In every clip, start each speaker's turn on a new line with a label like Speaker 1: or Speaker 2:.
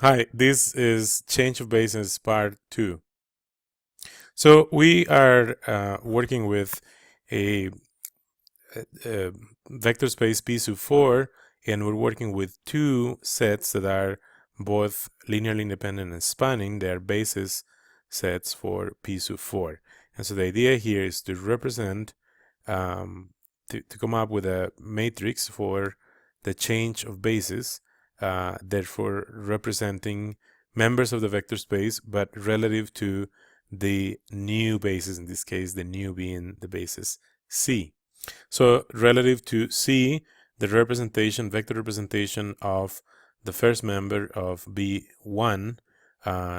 Speaker 1: Hi, this is Change of Bases Part 2. So we are working with a, a vector space P sub 4, and we're working with two sets that are both linearly independent and spanning. They are basis sets for P sub 4. And so the idea here is to represent, to come up with a matrix for the change of bases, therefore representing members of the vector space, but relative to the new basis, in this case, the new being the basis C. So relative to C, the representation, vector representation of the first member of B1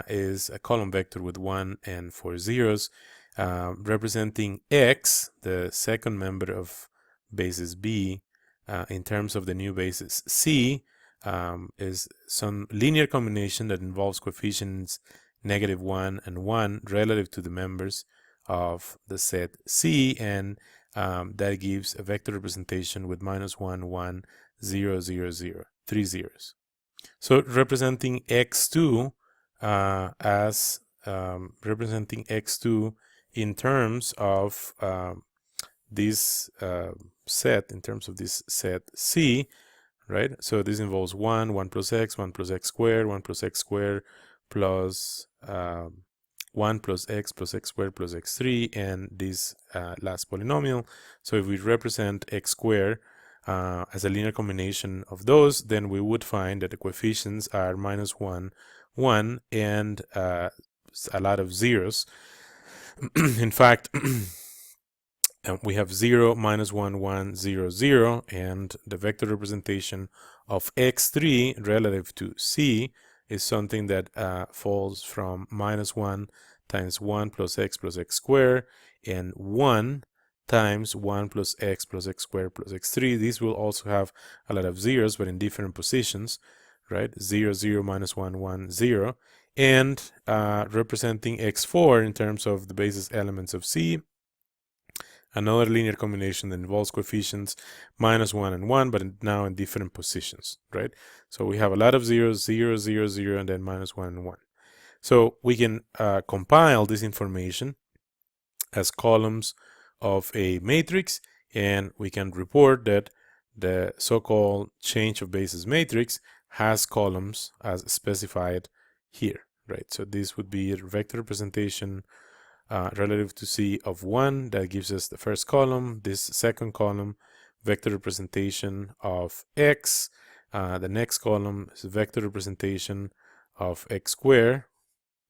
Speaker 1: is a column vector with 1 and 4 zeros, representing X, the second member of basis B, in terms of the new basis C, is some linear combination that involves coefficients -1 and 1 relative to the members of the set C, and that gives a vector representation with -1, 1, 0, 0, 0, 3 zeros. So representing x2 as representing x2 in terms of this set, in terms of this set C, right? So this involves 1, 1 plus x, 1 plus x squared, 1 plus x squared, plus 1 plus x squared plus x3, and this last polynomial. So if we represent x squared as a linear combination of those, then we would find that the coefficients are -1, 1, and a lot of zeros. In fact, we have 0, -1, 1, 0, 0, and the vector representation of x3 relative to C is something that falls from -1 times 1 plus x squared and 1 times 1 plus x squared plus x3. These will also have a lot of zeros, but in different positions, right? 0, 0, -1, 1, 0. And representing x4 in terms of the basis elements of C, another linear combination that involves coefficients -1 and 1, but now in different positions, right? So we have a lot of zeros, 0, 0, 0, and then -1 and 1. So we can compile this information as columns of a matrix, and we can report that the so-called change of basis matrix has columns as specified here, right? So this would be a vector representation relative to C of 1. That gives us the first column. This second column, vector representation of x. The next column is vector representation of x squared,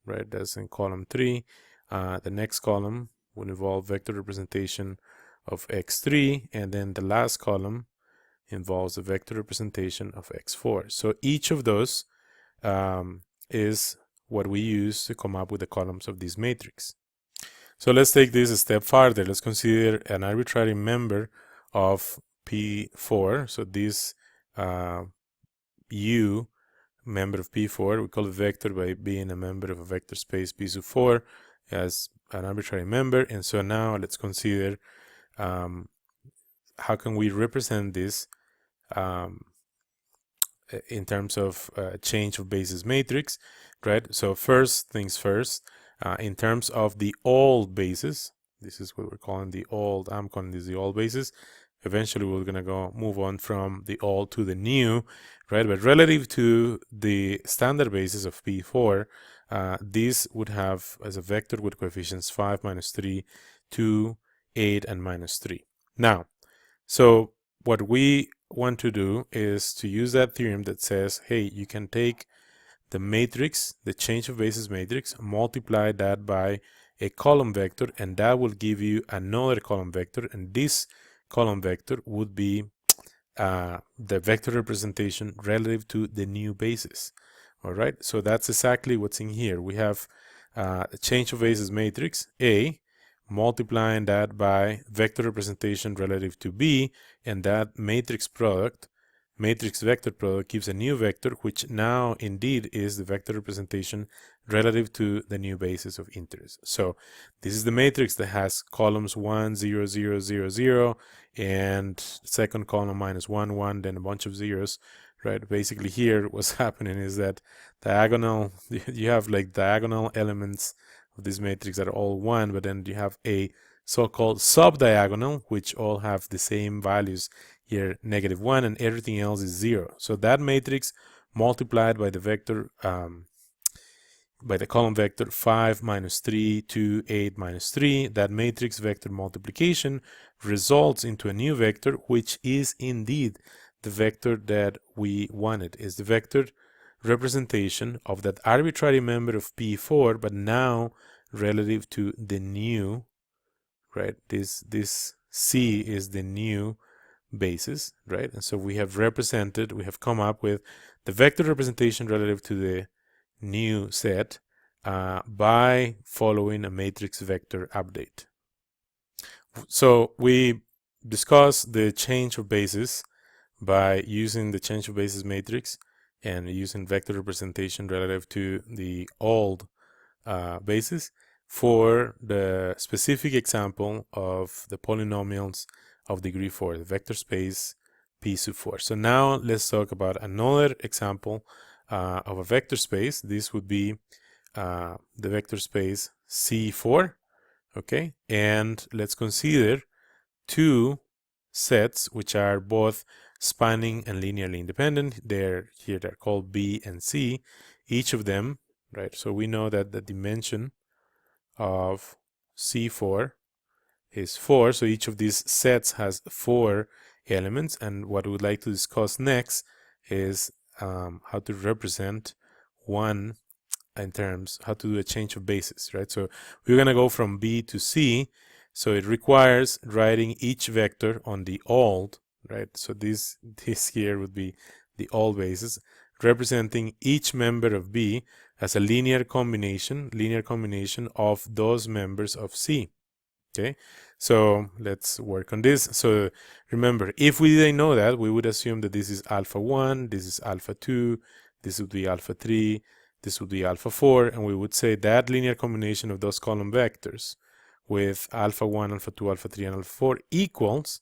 Speaker 1: right? That's in column 3. The next column would involve vector representation of x3, and then the last column involves a vector representation of x4. So each of those is what we use to come up with the columns of this matrix. So let's take this a step farther. Let's consider an arbitrary member of P4. So this U member of P4, we call it vector by being a member of a vector space P sub 4 as an arbitrary member. And so now let's consider how can we represent this in terms of change of basis matrix, right? So first things first, in terms of the old basis, this is what we're calling the old, I'm calling this the old basis. Eventually we're gonna move on from the old to the new, right? But relative to the standard basis of P4, this would have as a vector with coefficients 5, -3, 2, 8, and -3. Now, so what we want to do is to use that theorem that says, hey, you can take the matrix, the change of basis matrix, multiply that by a column vector, and that will give you another column vector, and this column vector would be the vector representation relative to the new basis. All right, so that's exactly what's in here. We have a change of basis matrix A, multiplying that by vector representation relative to B, and that matrix vector product gives a new vector, which now indeed is the vector representation relative to the new basis of interest. So this is the matrix that has columns 1, 0, 0, 0, 0, and second column -1, 1, then a bunch of zeros, right? Basically here what's happening is that diagonal, you have like diagonal elements of this matrix that are all 1, but then you have a so-called subdiagonal which all have the same values here, -1, and everything else is 0. So that matrix multiplied by the vector by the column vector 5 minus 3, 2, 8 minus 3, that matrix vector multiplication results into a new vector, which is indeed the vector that we wanted. Is the vector representation of that arbitrary member of P4, but now relative to the new, right? This C is the new basis, right? And so we have come up with the vector representation relative to the new set by following a matrix vector update. So we discuss the change of basis by using the change of basis matrix and using vector representation relative to the old basis for the specific example of the polynomials of degree 4, the vector space P sub 4. So now let's talk about another example of a vector space. This would be the vector space C4, okay? And let's consider two sets which are both spanning and linearly independent. They're called B and C, each of them, right? So we know that the dimension of C4 is 4, so each of these sets has 4 elements, and what we would like to discuss next is how to represent one in terms how to do a change of basis, right? So we're going to go from B to C, so it requires writing each vector on the old, right? So this here would be the old basis, representing each member of B as a linear combination of those members of C. Okay, so let's work on this. So remember, if we didn't know that, we would assume that this is alpha 1, this is alpha 2, this would be alpha 3, this would be alpha 4, and we would say that linear combination of those column vectors with alpha 1, alpha 2, alpha 3, and alpha 4 equals,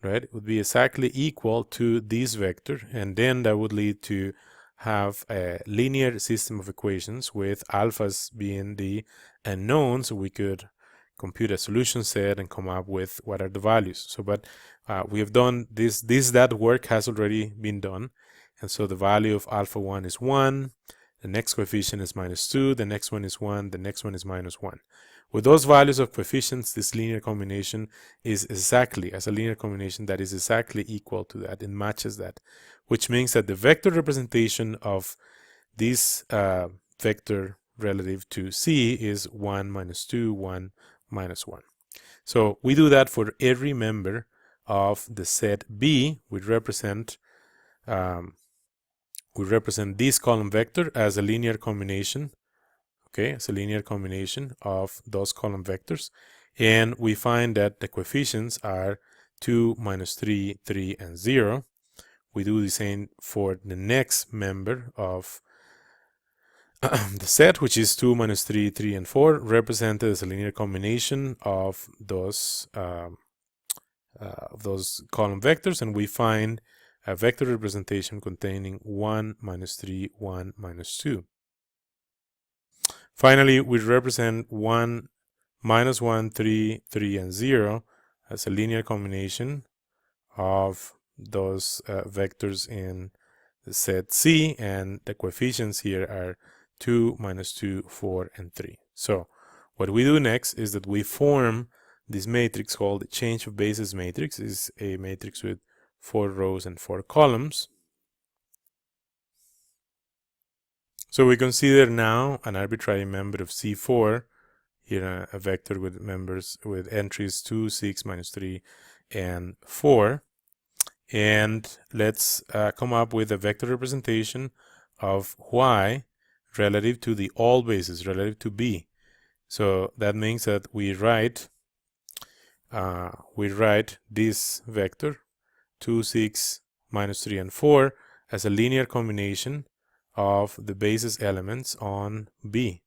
Speaker 1: right, it would be exactly equal to this vector, and then that would lead to have a linear system of equations with alphas being the unknown, so we could compute a solution set and come up with what are the values. So, but we have done that work has already been done, and so the value of alpha 1 is 1, the next coefficient is -2, the next one is 1, the next one is -1. With those values of coefficients, this linear combination is exactly, as a linear combination, that is exactly equal to that. It matches that, which means that the vector representation of this vector relative to C is 1 minus 2, 1 minus 1. So we do that for every member of the set B. We represent this column vector as a linear combination, okay, as a linear combination of those column vectors, and we find that the coefficients are 2, -3, 3, and 0. We do the same for the next member of the set, which is 2, -3, 3, and 4, represented as a linear combination of those column vectors, and we find a vector representation containing 1, -3, 1, -2. Finally, we represent 1, -1, 3, 3, and 0 as a linear combination of those vectors in the set C, and the coefficients here are 2, -2, 4, and 3. So what we do next is that we form this matrix called the change of basis matrix. It's a matrix with 4 rows and 4 columns. So we consider now an arbitrary member of C4, here a vector with members with entries 2, 6, -3, and 4. And let's come up with a vector representation of Y relative to the all basis, relative to B. So that means that we write this vector 2, 6, -3, and 4 as a linear combination of the basis elements on B.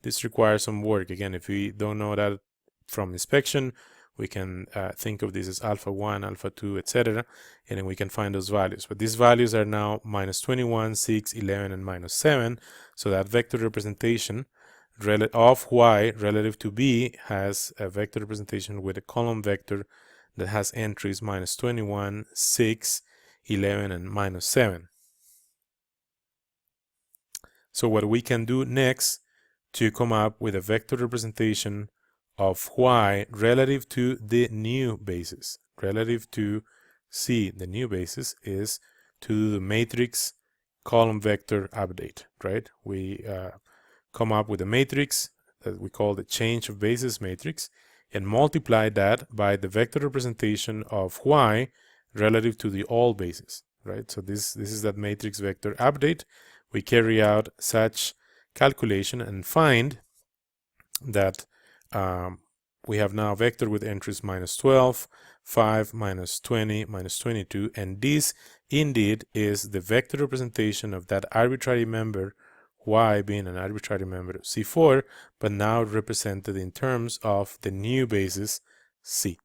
Speaker 1: This requires some work. Again, if we don't know that from inspection, we can think of this as alpha 1, alpha 2, etc. And then we can find those values. But these values are now minus 21, 6, 11, and minus 7. So that vector representation of y relative to b has a vector representation with a column vector that has entries minus 21, 6, 11, and minus 7. So what we can do next to come up with a vector representation of y relative to the new basis, relative to C, the new basis, is to do the matrix column vector update, right? We come up with a matrix that we call the change of basis matrix and multiply that by the vector representation of y relative to the all basis, right? So this is that matrix vector update. We carry out such calculation and find that we have now a vector with entries minus 12, 5, minus 20, minus 22, and this indeed is the vector representation of that arbitrary member, y being an arbitrary member of C4, but now represented in terms of the new basis C.